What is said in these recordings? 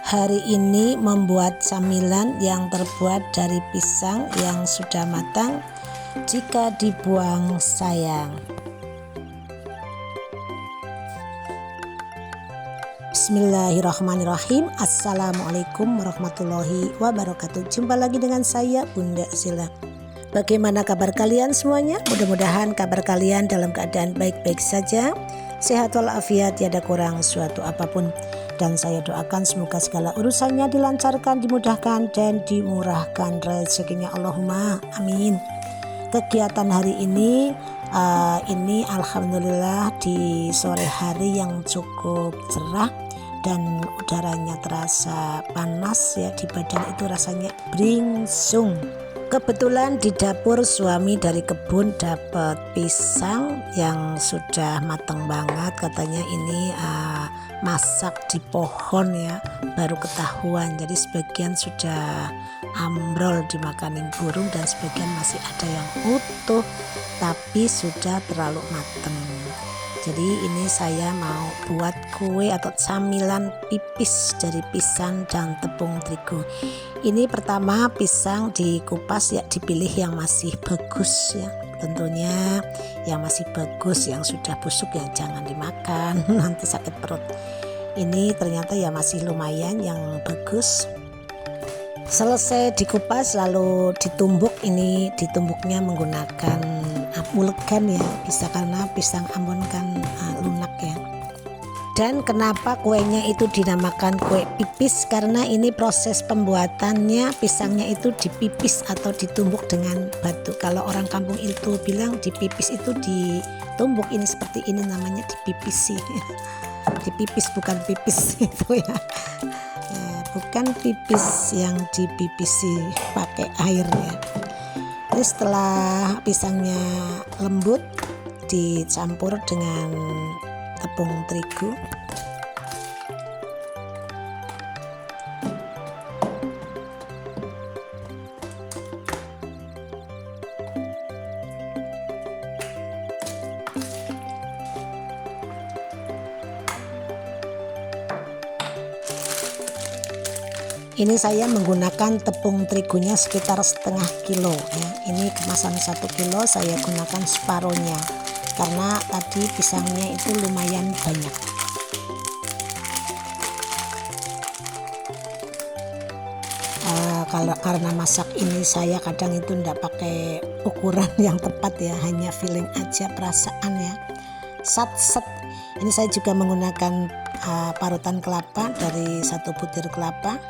Hari ini membuat camilan yang terbuat dari pisang yang sudah matang. Jika dibuang sayang. Bismillahirrahmanirrahim. Assalamualaikum warahmatullahi wabarakatuh. Jumpa lagi dengan saya, Bunda Zila. Bagaimana kabar kalian semuanya? Mudah-mudahan kabar kalian dalam keadaan baik-baik saja, sehat walafiat, tiada kurang suatu apapun. Dan saya doakan semoga segala urusannya dilancarkan, dimudahkan, dan dimurahkan rezekinya. Allahumma amin. Kegiatan hari ini alhamdulillah di sore hari yang cukup cerah dan udaranya terasa panas ya, di badan itu rasanya bringsung. Kebetulan di dapur suami dari kebun dapat pisang yang sudah matang banget, katanya ini masak di pohon ya, baru ketahuan. Jadi sebagian sudah ambrol dimakanin burung dan sebagian masih ada yang utuh tapi sudah terlalu matang. Jadi ini saya mau buat kue atau camilan pipis dari pisang dan tepung terigu. Ini pertama pisang dikupas ya, dipilih yang masih bagus ya. Tentunya yang masih bagus, yang sudah busuk ya jangan dimakan nanti sakit perut. Ini ternyata ya masih lumayan yang bagus. Selesai dikupas lalu ditumbuk. Ini ditumbuknya menggunakan ulegan ya, bisa karena pisang Ambon kan lunak ya. Dan kenapa kuenya itu dinamakan kue pipis? Karena ini proses pembuatannya, pisangnya itu dipipis atau ditumbuk dengan batu. Kalau orang kampung itu bilang dipipis itu ditumbuk, ini seperti ini namanya dipipisi. Dipipis bukan pipis itu ya. Bukan pipis yang dipipisi pakai air ya. Jadi setelah pisangnya lembut dicampur dengan tepung terigu. Ini saya menggunakan tepung terigunya sekitar setengah kilo ya. Ini kemasan 1 kilo saya gunakan separuhnya karena tadi pisangnya itu lumayan banyak. Karena masak ini saya kadang itu tidak pakai ukuran yang tepat ya, hanya feeling aja, perasaan ya. Set. Ini saya juga menggunakan parutan kelapa dari 1 butir kelapa.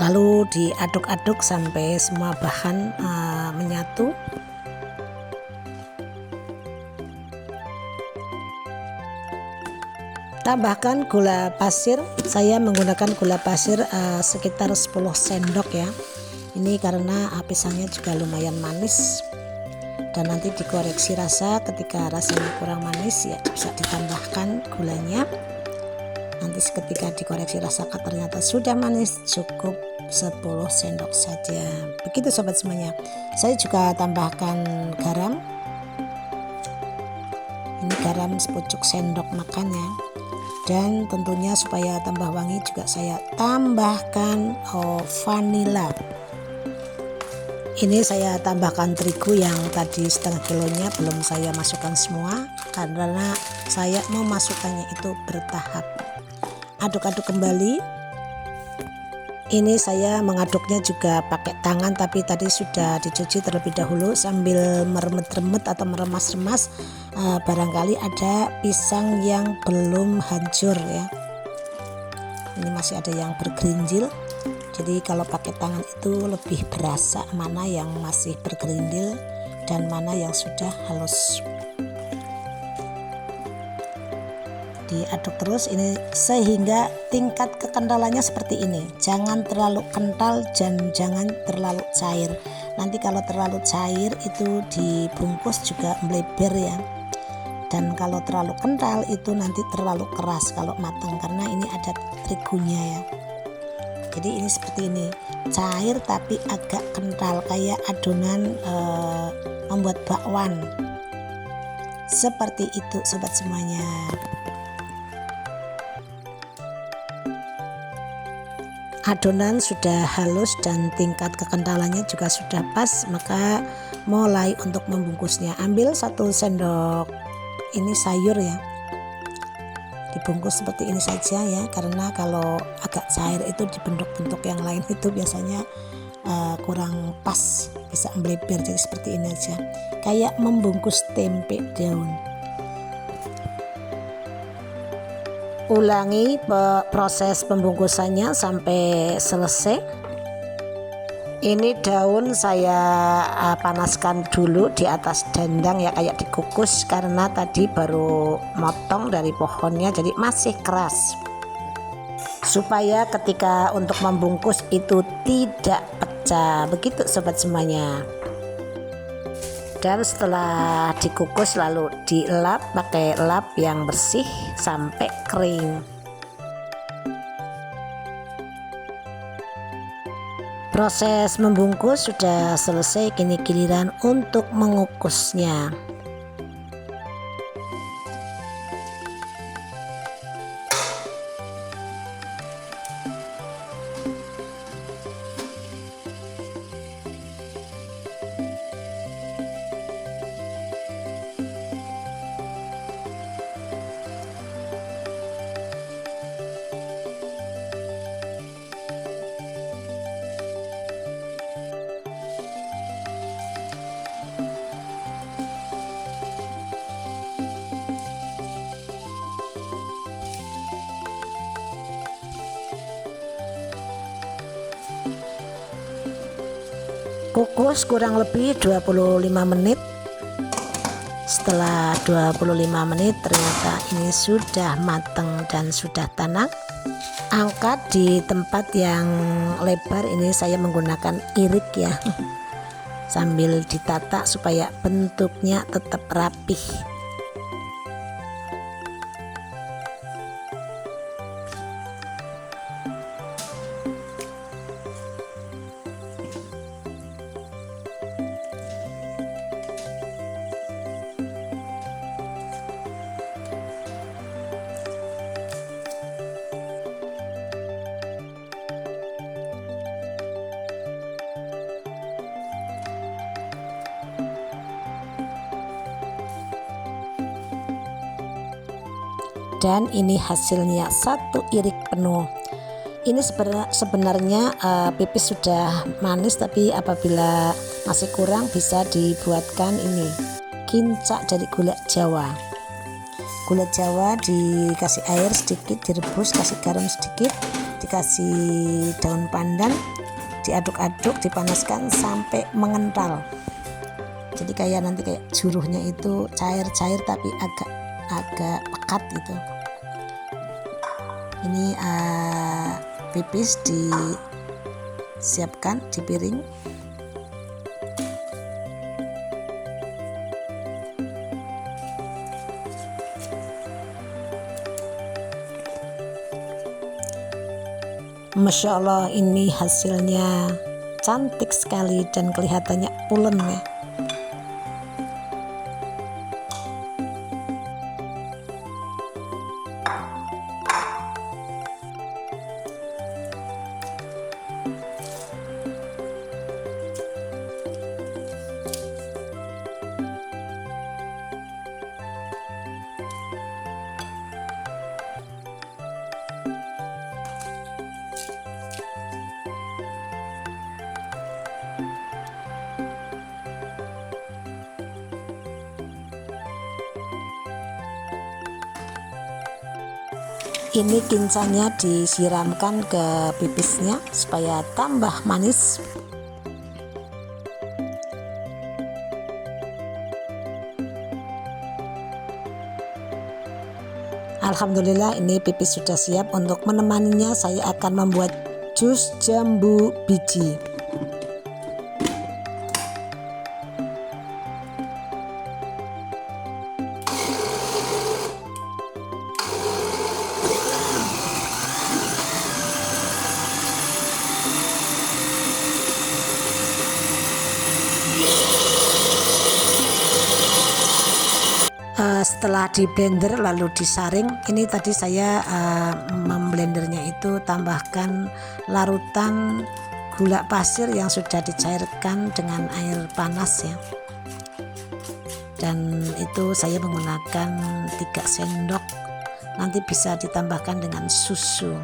Lalu diaduk-aduk sampai semua bahan menyatu. Tambahkan gula pasir. Saya menggunakan gula pasir sekitar 10 sendok ya. Ini karena pisangnya juga lumayan manis. Dan nanti dikoreksi rasa, ketika rasanya kurang manis ya bisa ditambahkan gulanya. Nanti ketika dikoreksi rasa ternyata sudah manis, cukup 10 sendok saja. Begitu sobat semuanya. Saya juga tambahkan garam. Ini garam sepucuk sendok makan ya. Dan tentunya supaya tambah wangi juga saya tambahkan vanila. Ini saya tambahkan terigu yang tadi setengah kilonya belum saya masukkan semua karena saya mau masukkannya itu bertahap. Aduk-aduk kembali. Ini saya mengaduknya juga pakai tangan, tapi tadi sudah dicuci terlebih dahulu sambil meremet-remet atau meremas-remas. Barangkali ada pisang yang belum hancur ya. Ini masih ada yang bergerindil. Jadi kalau pakai tangan itu lebih berasa mana yang masih bergerindil dan mana yang sudah halus. Diaduk terus ini sehingga tingkat kekentalannya seperti ini. Jangan terlalu kental dan jangan terlalu cair. Nanti kalau terlalu cair itu dibungkus juga melebar ya. Dan kalau terlalu kental itu nanti terlalu keras kalau matang karena ini ada terigunya ya. Jadi ini seperti ini, cair tapi agak kental kayak adonan membuat bakwan. Seperti itu sobat semuanya. adonan sudah halus dan tingkat kekentalannya juga sudah pas, maka mulai untuk membungkusnya. Ambil 1 sendok ini sayur ya, dibungkus seperti ini saja ya, karena kalau agak cair itu di bentuk-bentuk yang lain itu biasanya kurang pas, bisa melebar. Jadi seperti ini aja, kayak membungkus tempe daun. Ulangi proses pembungkusannya sampai selesai. Ini daun saya panaskan dulu di atas dandang ya, kayak dikukus, karena tadi baru motong dari pohonnya jadi masih keras, supaya ketika untuk membungkus itu tidak pecah. Begitu sobat semuanya. Dan setelah dikukus lalu dilap pakai lap yang bersih sampai kering. Proses membungkus sudah selesai, kini giliran untuk mengukusnya. Kukus kurang lebih 25 menit. Setelah 25 menit ternyata ini sudah matang dan sudah tanak. Angkat di tempat yang lebar, ini saya menggunakan irik ya, sambil ditata supaya bentuknya tetap rapih. Dan ini hasilnya 1 irik penuh. Ini sebenarnya pipis sudah manis, tapi apabila masih kurang bisa dibuatkan ini kincak dari gula Jawa. Gula Jawa dikasih air sedikit, direbus, kasih garam sedikit, dikasih daun pandan, diaduk-aduk, dipanaskan sampai mengental. Jadi kayak nanti kayak juruhnya itu cair-cair tapi agak pekat gitu. Ini pipis disiapkan di piring. Masya Allah, ini hasilnya cantik sekali dan kelihatannya pulen ya. Ini kincanya disiramkan ke pipisnya supaya tambah manis. Alhamdulillah, ini pipis sudah siap. Untuk menemaninya saya akan membuat jus jambu biji. Setelah di blender lalu disaring, ini tadi saya dalam blendernya itu tambahkan larutan gula pasir yang sudah dicairkan dengan air panas ya. Dan itu saya menggunakan 3 sendok, nanti bisa ditambahkan dengan susu.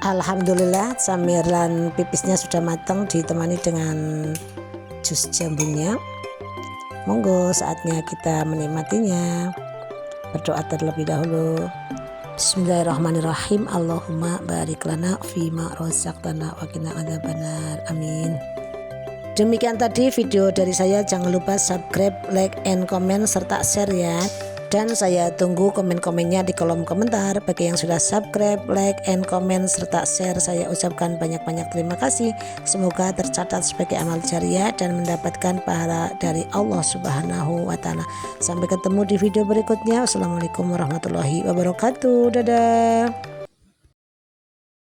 Alhamdulillah camilan pipisnya sudah matang, ditemani dengan jus jambunya. Monggo saatnya kita menikmatinya. Berdoa terlebih dahulu. Bismillahirrahmanirrahim. Allahumma barik lana fima razaqtana wa qina adzabannar. Amin. Demikian tadi video dari saya. Jangan lupa subscribe, like, and comment serta share ya. Dan saya tunggu komen-komennya di kolom komentar. Bagi yang sudah subscribe, like, and comment serta share, saya ucapkan banyak-banyak terima kasih. Semoga tercatat sebagai amal jariah dan mendapatkan pahala dari Allah Subhanahu wa Ta'ala. Sampai ketemu di video berikutnya. Wassalamualaikum warahmatullahi wabarakatuh. Dadah.